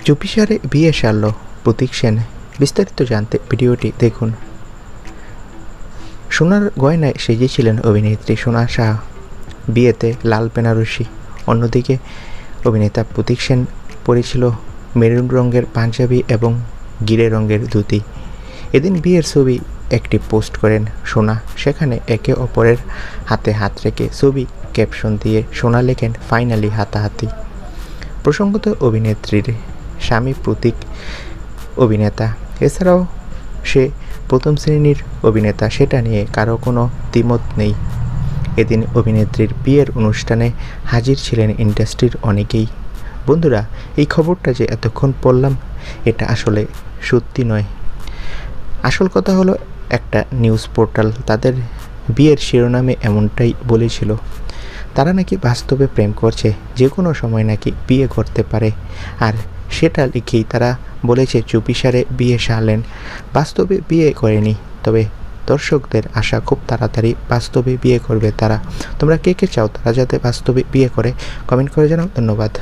চুপিসারে বিয়ে সারল প্রতীক সেন। বিস্তারিত জানতে ভিডিওটি দেখুন। সোনার গয়নায় সেজেছিলেন অভিনেত্রী সোনা শাহ, বিয়েতে লাল বেনারসি। অন্যদিকে অভিনেতা প্রতীক সেন পরেছিল মেরুন রঙের পাঞ্জাবি এবং গিরে রঙের ধুতি। এদিন বিয়ের ছবি একটি পোস্ট করেন সোনা। সেখানে একে অপরের হাতে হাত রেখে ছবি ক্যাপশন দিয়ে সোনা লেখেন, ফাইনালি হাতাহাতি। প্রসঙ্গত অভিনেত্রীর স্বামী প্রতীক অভিনেতা, এছাড়াও সে প্রথম শ্রেণীর অভিনেতা, সেটা নিয়ে কারো কোনো দ্বিমত নেই। এদিন অভিনেত্রীর বিয়ের অনুষ্ঠানে হাজির ছিলেন ইন্ডাস্ট্রির অনেকেই। বন্ধুরা, এই খবরটা যে এতক্ষণ পড়লাম এটা আসলে সত্যি নয়। আসল কথা হলো, একটা নিউজ পোর্টাল তাদের বিয়ের শিরোনামে এমনটাই বলেছিল। তারা নাকি বাস্তবে প্রেম করছে, যে কোনো সময় নাকি বিয়ে করতে পারে। আর সেটা লিখেই তারা বলেছে চুপিসারে বিয়ে সারলেন, বাস্তবে বিয়ে করেনি। তবে দর্শকদের আশা খুব তাড়াতাড়ি বাস্তবে বিয়ে করবে তারা। তোমরা কে কে চাও তারা যাতে বাস্তবে বিয়ে করে, কমেন্ট করে জানাও। ধন্যবাদ।